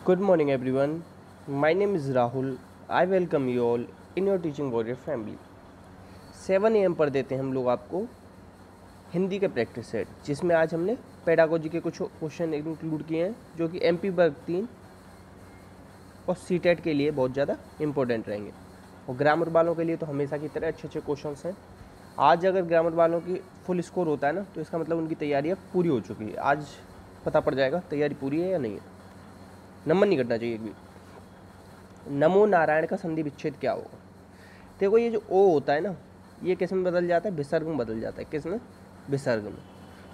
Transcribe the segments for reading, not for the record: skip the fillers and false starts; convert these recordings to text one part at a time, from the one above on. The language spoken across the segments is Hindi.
Good morning, everyone. My name is Rahul. I welcome you all in your teaching warrior family. 7 AM पर देते हैं हम लोग आपको हिंदी के प्रैक्टिस सेट, जिसमें आज हमने पेडागोजी के कुछ क्वेश्चन इंक्लूड किए हैं जो कि MP वर्ग 3 और CTET के लिए बहुत ज़्यादा इंपॉर्टेंट रहेंगे। और ग्रामर वालों के लिए तो हमेशा की तरह अच्छे अच्छे क्वेश्चन हैं। आज अगर ग्रामर वालों की फुल स्कोर होता है ना, तो इसका मतलब उनकी तैयारी पूरी हो चुकी है। आज पता पड़ जाएगा तैयारी पूरी है या नहीं है। नंबर नहीं कटना चाहिए एक भी। नमो नारायण का संधि विच्छेद क्या होगा? देखो, ये जो ओ होता है ना, ये किस में बदल जाता है? विसर्ग में बदल जाता है। किस में? विसर्ग में।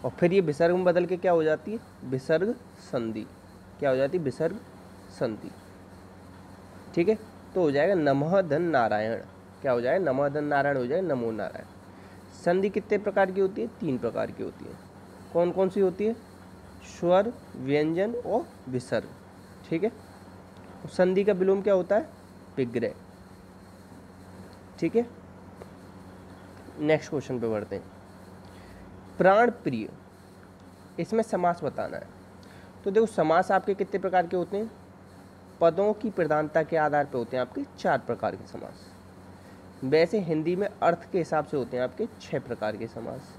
और फिर ये विसर्ग में बदल के क्या हो जाती है? विसर्ग संधि। क्या हो जाती है? विसर्ग संधि। ठीक है, तो हो जाएगा नमः धन नारायण। क्या हो जाएगा? नमः धन नारायण हो जाएगा नमो नारायण। संधि कितने प्रकार की होती है? 3 प्रकार की होती है। कौन कौन सी होती है? स्वर, व्यंजन और विसर्ग। ठीक है, संधि का विलोम क्या होता है? विग्रह। ठीक है, नेक्स्ट क्वेश्चन पे बढ़ते हैं। प्राण प्रिय, इसमें समास बताना है। तो देखो, समास आपके कितने प्रकार के होते हैं? पदों की प्रधानता के आधार पे होते हैं आपके 4 प्रकार के समास। वैसे हिंदी में अर्थ के हिसाब से होते हैं आपके 6 प्रकार के समास।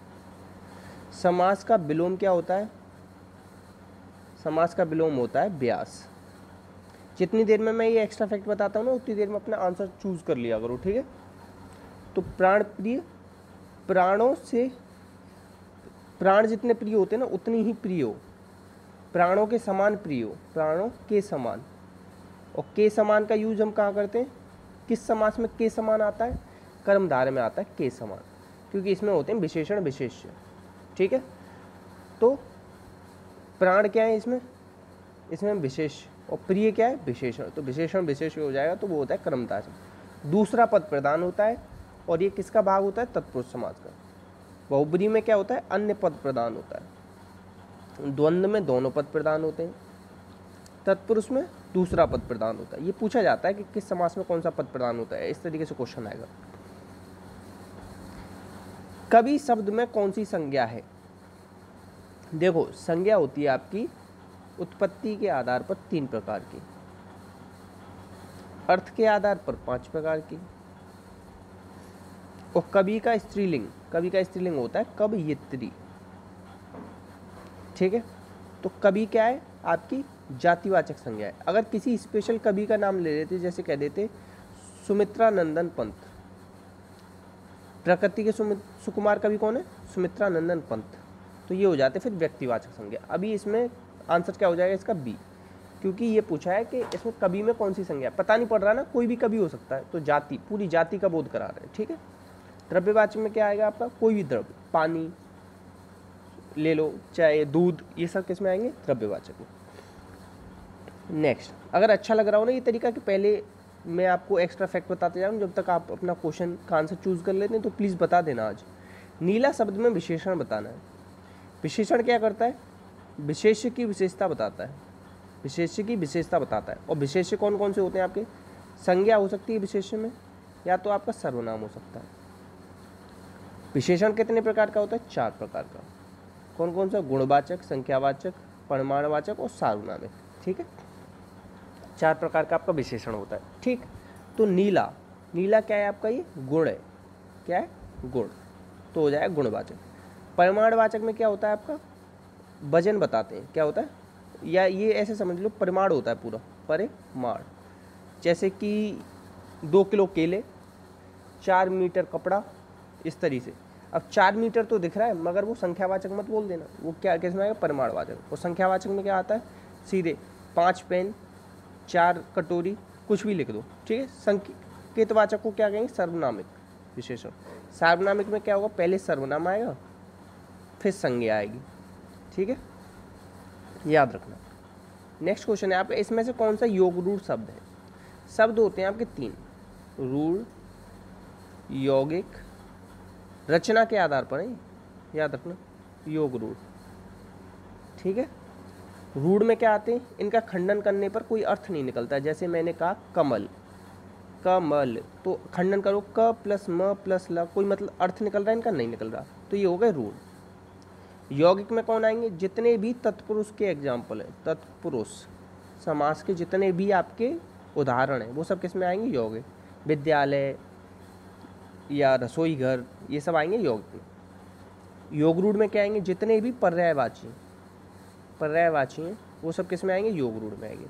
समास का विलोम क्या होता है? समास का विलोम होता है व्यास। जितनी देर में मैं ये एक्स्ट्रा फैक्ट बताता हूँ ना, उतनी देर में अपना आंसर चूज कर लिया करो। ठीक है, तो प्राण प्रिय, प्राणों से प्राण जितने प्रिय होते हैं ना, उतनी ही प्रिय हो। प्राणों के समान प्रिय हो, प्राणों के समान। और के समान का यूज हम कहाँ करते हैं? किस समास में के समान आता है? कर्मधारय में आता है के समान, क्योंकि इसमें होते हैं विशेषण विशेष्य। ठीक है, तो प्राण क्या है इसमें? इसमें विशेष, और प्रिय क्या है? विशेषण। तो विशेषण विशेष हो जाएगा, तो वो होता है कर्मधारय। दूसरा पद प्रधान होता है, और ये किसका भाग होता है? तत्पुरुष समास का। बहुब्री में क्या होता है? अन्य पद प्रधान होता है। द्वंद्व में दोनों पद प्रधान होते हैं। तत्पुरुष में दूसरा पद प्रधान होता है। ये पूछा जाता है कि किस समास में कौन सा पद प्रधान होता है, इस तरीके से क्वेश्चन आएगा। कवि शब्द में कौन सी संज्ञा है? देखो, संज्ञा होती है आपकी उत्पत्ति के आधार पर 3 प्रकार की, अर्थ के आधार पर 5 प्रकार की, और कवि का स्त्रीलिंग होता है कवयित्री। ठीक है, तो कवि क्या है? आपकी जातिवाचक संज्ञा है। अगर किसी स्पेशल कवि का नाम ले लेते, जैसे कह देते सुमित्रा नंदन पंत। प्रकृति के सुकुमार कवि कौन है? सुमित्रा नंदन पंत। तो ये हो जाते फिर व्यक्तिवाचक संज्ञा। अभी इसमें आंसर क्या हो जाएगा इसका? बी, क्योंकि ये पूछा है कि इसमें कवि में कौन सी संज्ञा। पता नहीं पड़ रहा ना, कोई भी कवि हो सकता है, तो जाति, पूरी जाति का बोध करा रहे हैं। ठीक है, द्रव्यवाचक में क्या आएगा आपका? कोई भी द्रव्य, पानी ले लो, चाहे दूध, ये सब किस में आएंगे? द्रव्यवाचक में। नेक्स्ट, अगर अच्छा लग रहा हो ना ये तरीका कि पहले मैं आपको एक्स्ट्रा फैक्ट बताते जा रहा हूँ, जब तक आप अपना क्वेश्चन का आंसर चूज कर लेते हैं, तो प्लीज़ बता देना आज। नीला शब्द में विशेषण बताना है। विशेषण क्या करता है? विशेष्य की विशेषता बताता है। विशेष्य की विशेषता बताता है। और विशेष्य कौन कौन से होते हैं आपके? संज्ञा हो सकती है विशेष्य में, या तो आपका सर्वनाम हो सकता है। विशेषण कितने प्रकार का होता है? 4 प्रकार का। कौन कौन सा? गुणवाचक, संख्यावाचक, परिमाणवाचक और सार्वनामिक। ठीक है, 4 प्रकार का आपका विशेषण होता है। ठीक, तो नीला क्या है आपका? ये गुण है। क्या है? गुण, तो हो जाएगा गुणवाचक। परिमाणवाचक में क्या होता है आपका? वजन बताते हैं। क्या होता है? या ये ऐसे समझ लो, परिमाण होता है पूरा, परिमाण। जैसे कि 2 किलो केले, 4 मीटर कपड़ा, इस तरीके से। अब 4 मीटर तो दिख रहा है, मगर वो संख्यावाचक मत बोल देना, वो क्या किसमें आएगा? परिमाणवाचक। और संख्यावाचक में क्या आता है? सीधे 5 पेन, 4 कटोरी, कुछ भी लिख दो। ठीक है, संकेतवाचक को क्या कहेंगे? सर्वनामिक विशेषण। सार्वनामिक में क्या होगा? पहले सर्वनाम आएगा, फिर संज्ञा आएगी। ठीक है, याद रखना। नेक्स्ट क्वेश्चन है आपका, इसमें से कौन सा योग रूढ़ शब्द है? शब्द होते हैं आपके 3, रूढ़, यौगिक, रचना के आधार पर है, याद रखना, योग रूढ़। ठीक है, रूढ़ में क्या आते हैं? इनका खंडन करने पर कोई अर्थ नहीं निकलता। जैसे मैंने कहा कमल, कमल, तो खंडन करो, क प्लस म प्लस ल, कोई मतलब अर्थ निकल रहा है इनका? नहीं निकल रहा, तो ये हो गए रूढ़। यौगिक में कौन आएंगे? जितने भी तत्पुरुष के एग्जाम्पल हैं, तत्पुरुष समास के जितने भी आपके उदाहरण हैं वो सब किस में आएंगे? यौगिक। विद्यालय या रसोई घर, ये सब आएंगे यौगिक में। योग रूढ़ में क्या आएंगे? जितने भी पर्यायवाची हैं वो सब किस में आएंगे? योग रूढ़ में आएंगे।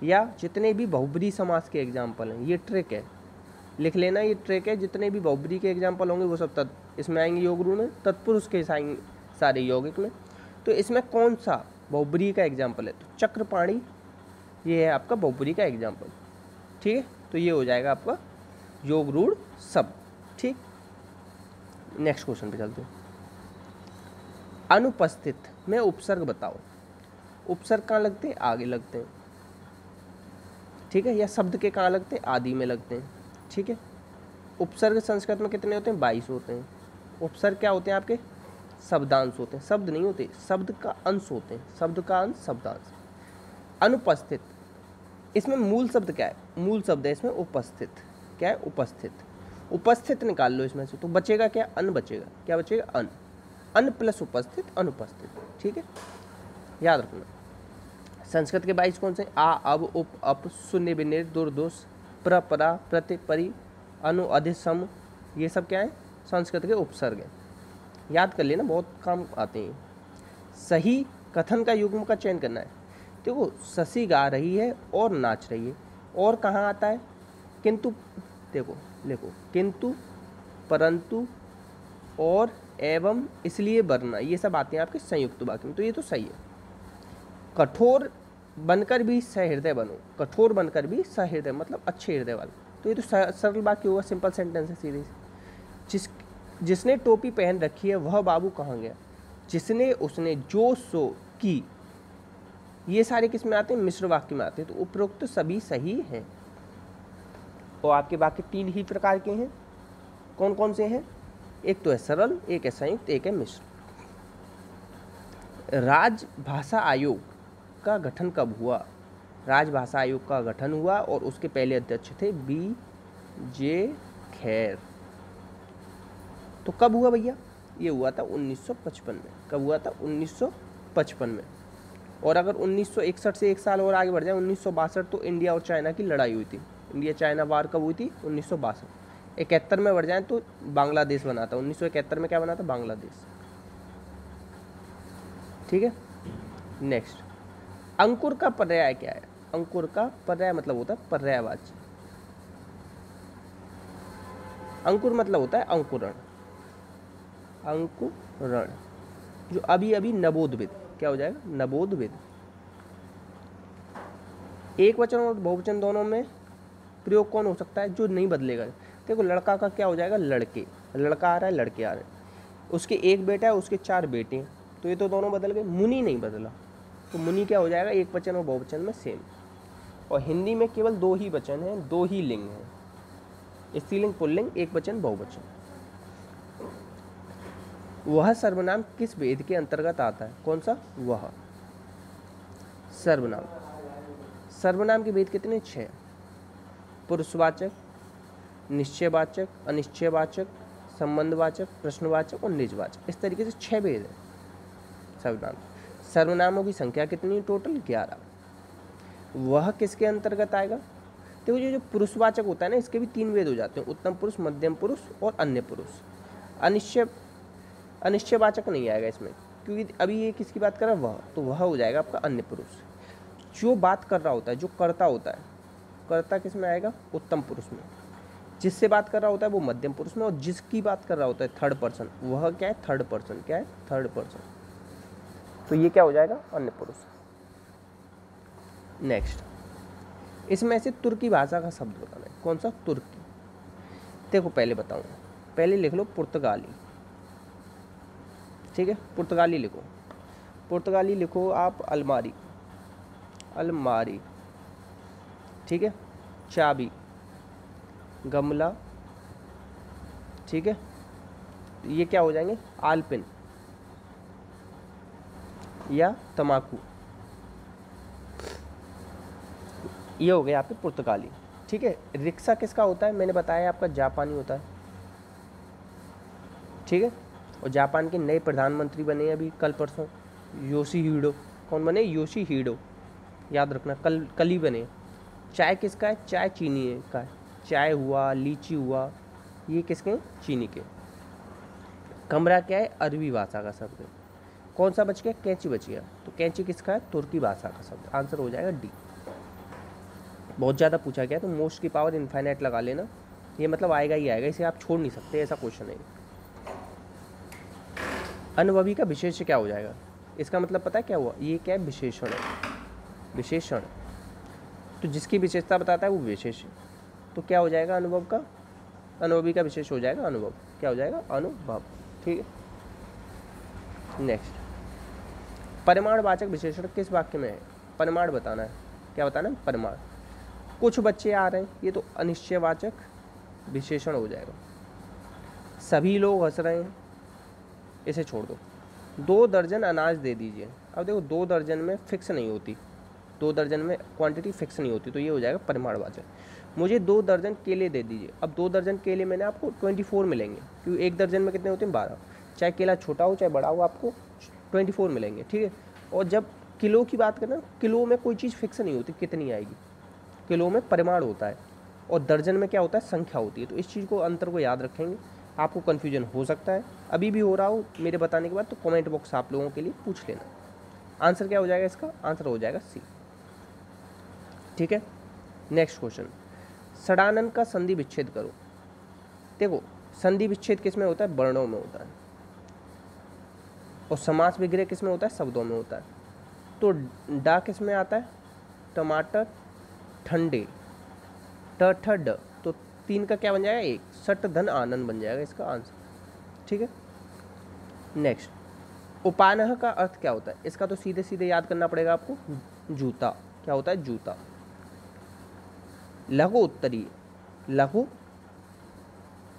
या जितने भी बहुब्री समास के एग्जाम्पल हैं, ये ट्रिक है, लिख लेना, ये ट्रिक है, जितने भी बहुब्री के एग्जाम्पल होंगे वो सब इसमें आएंगे योग रूढ़ में। तत्पुरुष के आएंगे सारे यौगिक में। तो इसमें कौन सा बहुब्री का एग्जाम्पल है? तो चक्रपाणी, ये है आपका बहुब्री का एग्जाम्पल। ठीक है, तो ये हो जाएगा आपका योग रूढ़ शब्द। ठीक, नेक्स्ट क्वेश्चन पे चलते हैं। अनुपस्थित में उपसर्ग बताओ। उपसर्ग कहाँ लगते हैं? आगे लगते हैं। ठीक है, या शब्द के कहाँ लगते हैं? आदि में लगते हैं। ठीक है, उपसर्ग संस्कृत में कितने होते हैं? 22 होते हैं। उपसर्ग क्या होते हैं आपके? शब्दांश होते हैं, शब्द नहीं होते, शब्द का अंश होते हैं। शब्द का अंश शब्दांश। अनुपस्थित, इसमें मूल शब्द क्या है? मूल शब्द है इसमें उपस्थित। क्या है? उपस्थित। उपस्थित निकाल लो इसमें से, तो बचेगा क्या? अन बचेगा। क्या बचेगा? अन। अन प्लस उपस्थित, अनुपस्थित। ठीक है, याद रखना। संस्कृत के 22 कौन से? आ, अब, उप, अप, शून्य, विनिर, दुर, दुस, प्र, परा, प्रति, परि, अनु, अधि, सम, ये सब क्या है? संस्कृत के उपसर्ग हैं। याद कर लेना, बहुत काम आते हैं। सही कथन का युग्म का चयन करना है। देखो, शशि गा रही है और नाच रही है, और कहाँ आता है? किंतु, देखो लिखो, किंतु, परंतु, और, एवं, इसलिए, वरना, ये सब आते हैं आपके संयुक्त वाक्य में। तो ये तो सही है। कठोर बनकर भी सहृदय बनो। कठोर बनकर भी सहृदय मतलब अच्छे हृदय वाले। तो ये तो सरल वाक्य होगा, सिंपल सेंटेंस है सीधे। जिसने टोपी पहन रखी है वह बाबू कहाँ गया? जिसने, उसने, जो, सो, की, ये सारे किस में आते हैं? मिश्र वाक्य में आते हैं। तो उपरोक्त सभी सही हैं। और आपके वाक्य 3 ही प्रकार के हैं। कौन कौन से हैं? एक तो है सरल, एक है संयुक्त, एक है मिश्र। राजभाषा आयोग का गठन कब हुआ? राजभाषा आयोग का गठन हुआ और उसके पहले अध्यक्ष थे B.J. खैर। तो कब हुआ भैया? ये हुआ था 1955 में। कब हुआ था? 1955 में। और अगर 1961 से एक साल और आगे बढ़ जाए, 1962, तो इंडिया और चाइना की लड़ाई हुई थी। इंडिया चाइना वार कब हुई थी? 1962। 71 में बढ़ जाए तो बांग्लादेश बना था। 1971 में क्या बना था? बांग्लादेश। ठीक है, नेक्स्ट। अंकुर का पर्याय क्या है? अंकुर का पर्याय मतलब होता है पर्यायवाची। अंकुर मतलब होता है अंकुरण। अंकुरण, जो अभी अभी नवोद्भिद, क्या हो जाएगा? नवोद्भिद। एक वचन और बहुवचन दोनों में प्रयोग कौन हो सकता है? जो नहीं बदलेगा। देखो, लड़का का क्या हो जाएगा? लड़के। लड़का आ रहा है, लड़के आ रहे हैं। उसके एक बेटा है, उसके 4 बेटे हैं, तो ये तो दोनों बदल गए। मुनि नहीं बदला, तो मुनि क्या हो जाएगा? एक वचन और बहुवचन में सेम। और हिंदी में केवल 2 ही वचन हैं, 2 ही लिंग हैं, स्त्रीलिंग पुल्लिंग, एक वचन बहुवचन। वह सर्वनाम किस वेद के अंतर्गत आता है? कौन सा? वह सर्वनाम। सर्वनाम के वेद कितने? 6। पुरुषवाचक, निश्चयवाचक, अनिश्चयवाचक, संबंधवाचक, प्रश्नवाचक और निजवाचक। इस तरीके से 6 वेद हैं सर्वनाम। सर्वनामों की संख्या कितनी? टोटल 11। वह किसके अंतर्गत आएगा? देखो, ये जो पुरुषवाचक होता है ना, इसके भी 3 वेद हो जाते हैं, उत्तम पुरुष, मध्यम पुरुष और अन्य पुरुष। अनिश्चयवाचक नहीं आएगा इसमें, क्योंकि अभी ये किसकी बात कर रहा है? वह, तो वह हो जाएगा आपका अन्य पुरुष। जो बात कर रहा होता है, जो कर्ता होता है, कर्ता किस में आएगा? उत्तम पुरुष में। जिससे बात कर रहा होता है वो मध्यम पुरुष में, और जिसकी बात कर रहा होता है थर्ड पर्सन, वह क्या है? Third person. क्या है? Third person. तो ये क्या हो जाएगा? अन्य पुरुष। नेक्स्ट, इसमें से तुर्की भाषा का शब्द बताना है। कौन सा? तुर्की। देखो, पहले बताऊंगा, पहले लिख लो पुर्तगाली। ठीक है, पुर्तगाली लिखो। पुर्तगाली लिखो आप अलमारी। अलमारी। ठीक है, चाबी, गमला। ठीक है, ये क्या हो जाएंगे? आलपिन या तमाकू। ये हो गया आपके पुर्तगाली। ठीक है, रिक्शा किसका होता है? मैंने बताया आपका जापानी होता है। ठीक है, और जापान के नए प्रधानमंत्री बने हैं अभी कल परसों, योशिहिडो। कौन बने? योशिहिडो, याद रखना, कल ही बने। चाय किसका है? चाय चीनी है का है। चाय हुआ, लीची हुआ, ये किसके हैं? चीनी के। कमरा क्या है? अरबी भाषा का शब्द है। कौन सा बच गया? कैंची बच गया। तो कैंची किसका है? तुर्की भाषा का शब्द। आंसर हो जाएगा डी। बहुत ज़्यादा पूछा गया तो मोस्ट की पावर इनफाइनाइट लगा लेना, ये मतलब आएगा ही आएगा, इसे आप छोड़ नहीं सकते, ऐसा क्वेश्चन है। अनुभवी का विशेष्य क्या हो जाएगा? इसका मतलब पता है क्या हुआ? ये क्या है? विशेषण है। विशेषण, तो जिसकी विशेषता बताता है वो विशेष्य। तो क्या हो जाएगा अनुभव का? अनुभवी का विशेष हो जाएगा अनुभव। क्या हो जाएगा? अनुभव। ठीक है। नेक्स्ट, परिमाणवाचक विशेषण किस वाक्य में है? परिमाण बताना है। क्या बताना है? परिमाण। कुछ बच्चे आ रहे हैं, ये तो अनिश्चयवाचक विशेषण हो जाएगा। सभी लोग हंस रहे हैं, इसे छोड़ दो। 2 दर्जन अनाज दे दीजिए। अब देखो 2 दर्जन में फिक्स नहीं होती, 2 दर्जन में क्वांटिटी फिक्स नहीं होती, तो ये हो जाएगा परिमाणवाचक। मुझे 2 दर्जन केले दे दीजिए। अब 2 दर्जन केले मैंने आपको 24 मिलेंगे, क्योंकि 1 दर्जन में कितने होते हैं? 12। चाहे केला छोटा हो चाहे बड़ा हो, आपको 24 मिलेंगे। ठीक है। और जब किलो की बात करें, किलो में कोई चीज़ फिक्स नहीं होती कितनी आएगी, किलो में परिमाण होता है, और दर्जन में क्या होता है? संख्या होती है। तो इस चीज़ को, अंतर को याद रखेंगे। आपको कन्फ्यूजन हो सकता है, अभी भी हो रहा हो मेरे बताने के बाद, तो कमेंट बॉक्स आप लोगों के लिए पूछ लेना। आंसर क्या हो जाएगा इसका? आंसर हो जाएगा सी। ठीक है। नेक्स्ट क्वेश्चन, षडानन का संधि विच्छेद करो। देखो संधि विच्छेद किस में होता है? वर्णों में होता है। और समास विग्रह किस में होता है? शब्दों में होता है। तो डा किस में आता है? टमाटर ठंडे, ट ठ ड, तो 3 का क्या बन जाएगा? 1। सट धन आनंद बन जाएगा इसका आंसर। ठीक है। नेक्स्ट, उपानह का अर्थ क्या होता है? इसका तो सीधे सीधे याद करना पड़ेगा आपको, जूता। क्या होता है? जूता। लघु उत्तरीय, लघु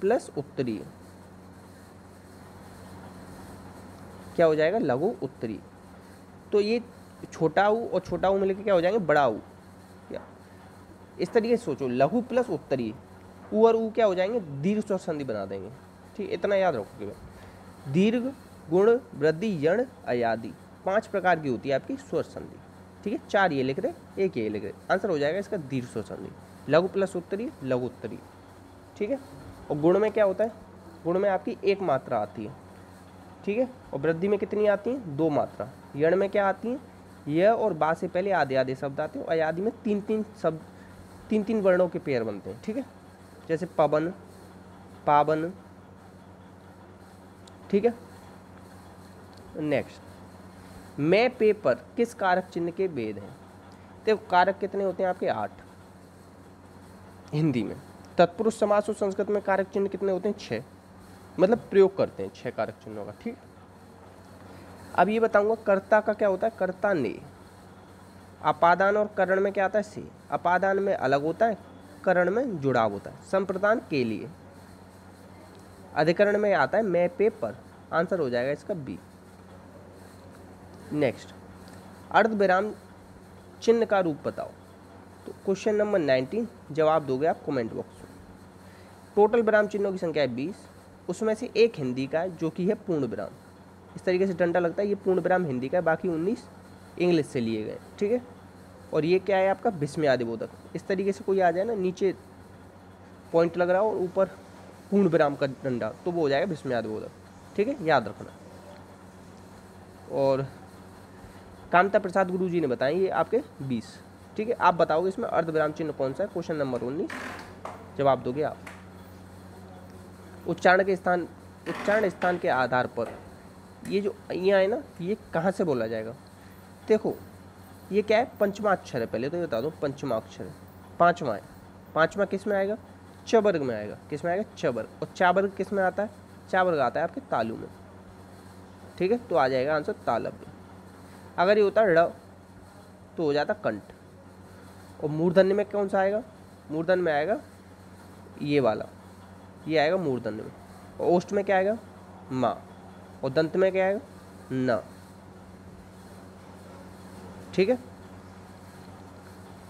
प्लस उत्तरीय, क्या हो जाएगा? लघु उत्तरीय। तो ये छोटा ऊ और छोटा ऊ मिलकर क्या हो जाएंगे? बड़ा ऊ। इस तरीके से सोचो, लघु प्लस उत्तरीय, ऊ और ऊ क्या हो जाएंगे? दीर्घ स्वर संधि बना देंगे। ठीक, इतना याद रखोगे। दीर्घ, गुण, वृद्धि, यण, अयादि, 5 प्रकार की होती है आपकी स्वर संधि। ठीक है। 4 ये लिख रहे, 1 ये लिख रहे। आंसर हो जाएगा इसका दीर्घ स्वर संधि। लघु प्लस उत्तरीय, लघु उत्तरीय। ठीक है। और गुण में क्या होता है? गुण में आपकी 1 मात्रा आती है। ठीक है। और वृद्धि में कितनी आती है? 2 मात्रा। यण में क्या आती है? यह और बा से पहले आधे आधे शब्द आते हैं। और अयादि में 3-3 शब्द, 3-3 वर्णों के पेयर बनते हैं। ठीक है। जैसे पवन, पावन। ठीक है। नेक्स्ट, मैं पेपर किस कारक चिन्ह के भेद हैं? देखो कारक कितने होते हैं आपके? 8 हिंदी में। तत्पुरुष समास और संस्कृत में कारक चिन्ह कितने होते हैं? 6, मतलब प्रयोग करते हैं 6 कारक चिन्हों का। ठीक। अब ये बताऊंगा कर्ता का क्या होता है? कर्ता ने। अपादान और करण में क्या आता है? से। अपादान में अलग होता है, करण में जुड़ाव होता है। संप्रदान के लिए। अधिकरण में आता है मैं पेपर। आंसर हो जाएगा इसका बी। नेक्स्ट, अर्धविराम चिन्ह का रूप बताओ। तो क्वेश्चन नंबर 19 जवाब दोगे आप कमेंट बॉक्स में। टोटल विराम चिन्हों की संख्या है 20, उसमें से 1 हिंदी का है जो कि है पूर्ण विराम। इस तरीके से डंडा लगता है, ये पूर्ण विराम हिंदी का है, बाकी 19 इंग्लिश से लिए गए। ठीक है। और ये क्या है आपका? विस्मयादिबोधक। इस तरीके से कोई आ जाए ना, नीचे पॉइंट लग रहा हो और ऊपर पूर्ण विराम का डंडा, तो वो हो जाएगा विस्मयादिबोधक। ठीक है, याद रखना। और कामता प्रसाद गुरु जी ने बताए ये आपके 20। ठीक है। आप बताओगे इसमें अर्धविराम चिन्ह कौन सा है? क्वेश्चन नंबर 19 जवाब दोगे आप। उच्चारण स्थान के आधार पर ये जो यहाँ है ना, ये कहाँ से बोला जाएगा? देखो ये क्या है? पंचमा अक्षर है। पहले तो ये बता दो, पंचमा अक्षर है, 5वां है। 5वां किस में आएगा? च वर्ग में आएगा। किस में आएगा? च वर्ग। और चा वर्ग किस में आता है? चा वर्ग आता है आपके तालु में। ठीक है। तो आ जाएगा आंसर तालव्य। अगर ये होता ड़ तो हो जाता कंठ। और मूर्धन्य में कौन सा आएगा? मूर्धन्य में आएगा ये वाला, ये आएगा मूर्धन्य में। और ओष्ठ में क्या आएगा? माँ। और दंत में क्या आएगा? न। ठीक है,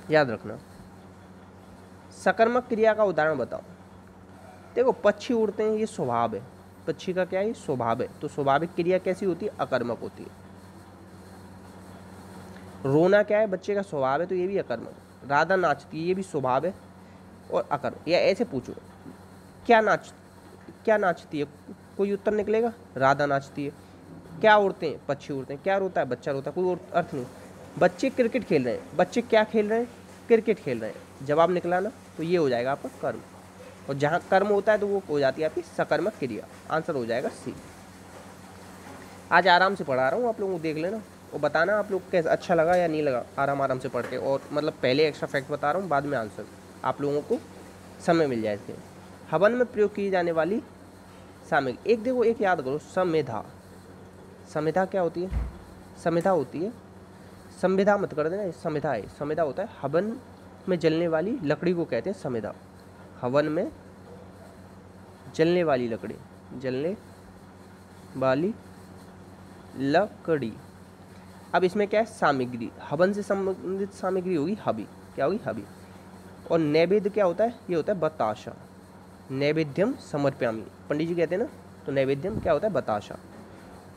याद रखना। सकर्मक क्रिया का उदाहरण बताओ। देखो पक्षी उड़ते हैं, ये स्वभाव है, पक्षी का क्या है, स्वभाव है। तो स्वाभाविक क्रिया कैसी होती है, अकर्मक होती है। रोना क्या है, बच्चे का स्वभाव है, तो ये भी अकर्मक। राधा नाचती है, ये भी स्वभाव है और अकर्मक। या ऐसे पूछो क्या नाचती है, कोई उत्तर निकलेगा, राधा नाचती है। क्या उड़ते हैं, पक्षी उड़ते हैं। क्या रोता है, बच्चा रोता है, कोई अर्थ नहीं। बच्चे क्रिकेट खेल रहे हैं, बच्चे क्या खेल रहे हैं, क्रिकेट खेल रहे हैं। जवाब निकला ना, तो ये हो जाएगा आपका कर्म। और जहाँ कर्म होता है तो वो हो जाती है आपकी सकर्मक क्रिया। आंसर हो जाएगा सी। आज आराम से पढ़ा रहा हूँ, आप लोगों को देख लेना और बताना आप लोग कैसा अच्छा लगा या नहीं लगा। आराम से पढ़ के, और मतलब पहले एक्स्ट्रा फैक्ट बता रहा हूँ, बाद में आंसर आप लोगों को समय मिल जाए इसके। हवन में प्रयोग की जाने वाली सामग्री, एक देखो, एक याद करो, समिधा। समिधा क्या होती है, समिधा होती है, संविधा मत कर देना, समिधा है। समिधा होता है हवन में जलने वाली लकड़ी को कहते हैं समिधा। हवन में जलने वाली लकड़ी, जलने वाली लकड़ी। अब इसमें क्या है, सामग्री, हवन से संबंधित सामग्री होगी हबी। क्या होगी, हबी। और नैवेद्य क्या होता है, ये होता है बताशा। नैवेद्यम समर्पयामि, पंडित जी कहते हैं ना, तो नैवेद्यम क्या होता है, बताशा।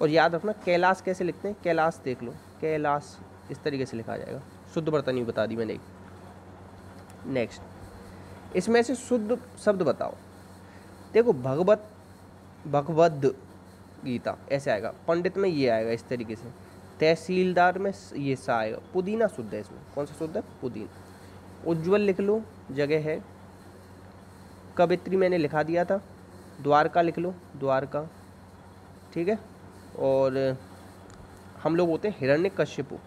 और याद रखना कैलाश कैसे लिखते हैं, कैलाश देख लो, कैलाश इस तरीके से लिखा जाएगा। शुद्ध बर्तनी बता दी मैंने। नेक्स्ट, इसमें से शुद्ध शब्द बताओ। देखो, भगवद गीता ऐसे आएगा, पंडित में ये आएगा इस तरीके से, तहसीलदार में ये सा आएगा। पुदीना शुद्ध है, इसमें कौन सा शुद्ध है, पुदीना। उज्ज्वल लिख लो, जगह है। कवित्री मैंने लिखा दिया था। द्वारका लिख लो, द्वारका, ठीक है। और हम लोग होते हैं हिरण्य कश्यप,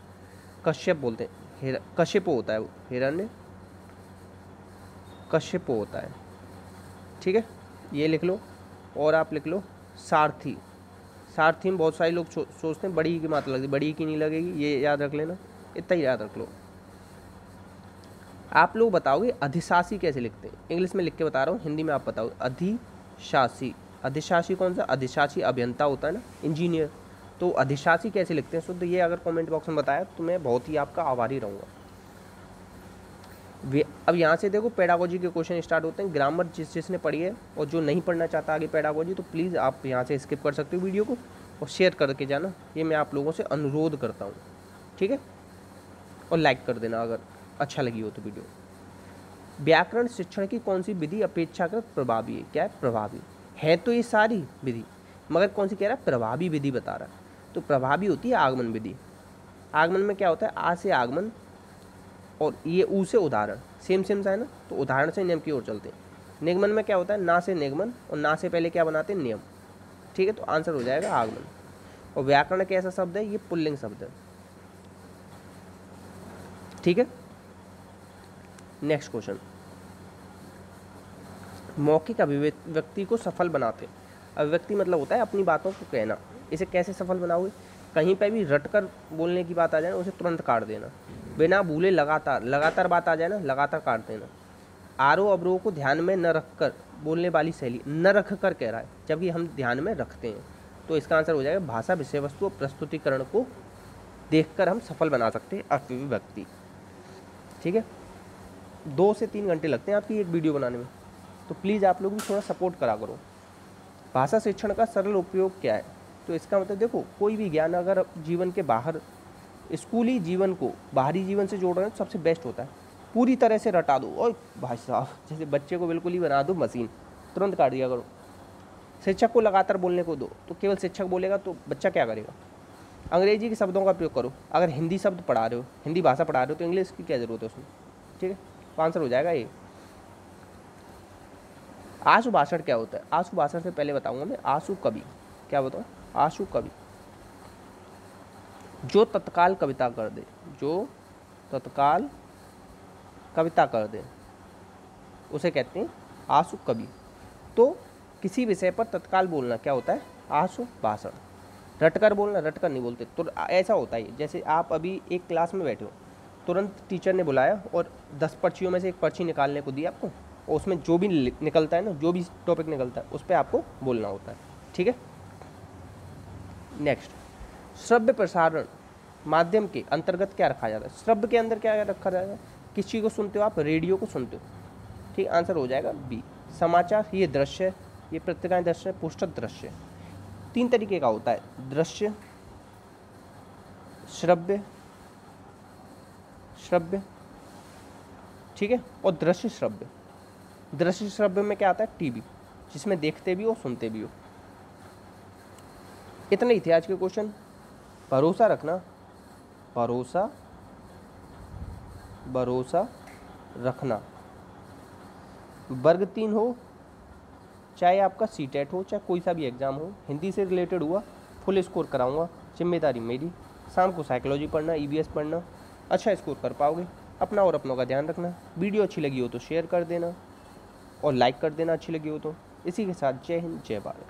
कश्यप बोलते हैं, कश्यप होता है वो, हिरण्य कश्यप होता है, ठीक है, ये लिख लो। और आप लिख लो सारथी। सारथी में बहुत सारे लोग सोचते हैं बड़ी की मात्रा लगती है, बड़ी की नहीं लगेगी, ये याद रख लेना, इतना ही याद रख लो। आप लोग बताओगे अधिशासी कैसे लिखते हैं, इंग्लिश में लिख के बता रहा हूँ, हिंदी में आप बताओ। अधिशासी, अधिशासी कौन सा, अधिशासी अभियंता होता है ना, इंजीनियर, तो अधिशासी कैसे लिखते हैं शुद्ध, ये अगर कमेंट बॉक्स में बताया तो मैं बहुत ही आपका आभारी रहूँगा। अब यहाँ से देखो पेडागोजी के क्वेश्चन स्टार्ट होते हैं। ग्रामर जिसने पढ़ी है और जो नहीं पढ़ना चाहता आगे पेडागोजी, तो प्लीज़ आप यहाँ से स्किप कर सकते हो वीडियो को और शेयर करके जाना, ये मैं आप लोगों से अनुरोध करता हूँ, ठीक है। और लाइक कर देना अगर अच्छा लगी हो तो वीडियो। व्याकरण शिक्षण की कौन सी विधि अपेक्षाकृत प्रभावी है, क्या है, प्रभावी है। तो ये सारी विधि, मगर कौन सी कह रहा है, प्रभावी विधि बता रहा है। तो प्रभावी होती है आगमन विधि। आगमन में क्या होता है, आ से आगमन और ये ऊ से उदाहरण, सेम सा है ना, तो उदाहरण से नियम की ओर चलते हैं। निगमन में क्या होता है, ना से निगमन और ना से पहले क्या बनाते हैं, नियम, ठीक है। तो आंसर हो जाएगा आगमन। और व्याकरण कैसा शब्द है, ये पुल्लिंग शब्द है, ठीक है। नेक्स्ट क्वेश्चन, मौखिक अभिव्यक्ति को सफल बनाते। अभिव्यक्ति मतलब होता है अपनी बातों को कहना। इसे कैसे सफल बनाओगे, कहीं पे भी रटकर बोलने की बात आ जाए ना, उसे तुरंत काट देना। बिना भूले लगातार बात आ जाए ना, लगातार काट देना। आरोह अवरोह को ध्यान में न रखकर बोलने वाली शैली, न रख कर कह रहा है, जबकि हम ध्यान में रखते हैं। तो इसका आंसर हो जाएगा भाषा, विषय वस्तु और प्रस्तुतिकरण को देखकर हम सफल बना सकते हैं अभिव्यक्ति, ठीक है। 2 से 3 घंटे लगते हैं आपकी एक वीडियो बनाने में, तो प्लीज़ आप लोग भी थोड़ा सपोर्ट करा करो। भाषा शिक्षण का सरल उपयोग क्या है, तो इसका मतलब देखो, कोई भी ज्ञान अगर जीवन के बाहर, स्कूली जीवन को बाहरी जीवन से जोड़ रहे हैं तो सबसे बेस्ट होता है। पूरी तरह से रटा दो, और भाई साहब जैसे बच्चे को बिल्कुल ही बना दो मशीन, तुरंत काट दिया करो। शिक्षक को लगातार बोलने को दो, तो केवल शिक्षक बोलेगा तो बच्चा क्या करेगा। अंग्रेजी के शब्दों का प्रयोग करो, अगर हिंदी शब्द पढ़ा रहे हो, हिंदी भाषा पढ़ा रहे हो, तो इंग्लिश की क्या ज़रूरत है उसमें, ठीक है। तो आंसर हो जाएगा ये। आशु भाषण क्या होता है, आशु भाषण से पहले बताऊंगा मैं, आशु कवि क्या बताऊँ, आशु कवि जो तत्काल कविता कर दे, जो तत्काल कविता कर दे उसे कहते हैं आशु कवि। तो किसी विषय पर तत्काल बोलना क्या होता है, आशु भाषण। रटकर बोलना, रटकर नहीं बोलते। तो ऐसा होता है जैसे आप अभी एक क्लास में बैठे हो, तुरंत टीचर ने बुलाया और 10 पर्चियों में से एक पर्ची निकालने को दी आपको, और उसमें जो भी निकलता है ना, जो भी टॉपिक निकलता है उस पर आपको बोलना होता है, ठीक है। नेक्स्ट, श्रव्य प्रसारण माध्यम के अंतर्गत क्या रखा जाता है, श्रव्य के अंदर क्या रखा जाएगा, किस चीज़ को सुनते हो आप, रेडियो को सुनते हो, ठीक। आंसर हो जाएगा बी, समाचार। ये दृश्य, ये पत्रिकाएं दृश्य, पोस्टर दृश्य। 3 तरीके का होता है, दृश्य, श्रव्य, ठीक है, और दृश्य श्रव्य। दृश्य श्रव्य में क्या आता है, टीवी, जिसमें देखते भी हो सुनते भी हो। इतने ही थे आज के क्वेश्चन। भरोसा रखना, भरोसा रखना। वर्ग 3 हो, चाहे आपका सीटेट हो, चाहे कोई सा भी एग्जाम हो, हिंदी से रिलेटेड हुआ फुल स्कोर कराऊंगा, जिम्मेदारी मेरी। शाम को साइकोलॉजी पढ़ना, ईवीएस पढ़ना, अच्छा स्कोर कर पाओगे। अपना और अपनों का ध्यान रखना। वीडियो अच्छी लगी हो तो शेयर कर देना और लाइक कर देना अच्छी लगी हो तो। इसी के साथ जय हिंद, जय भारत।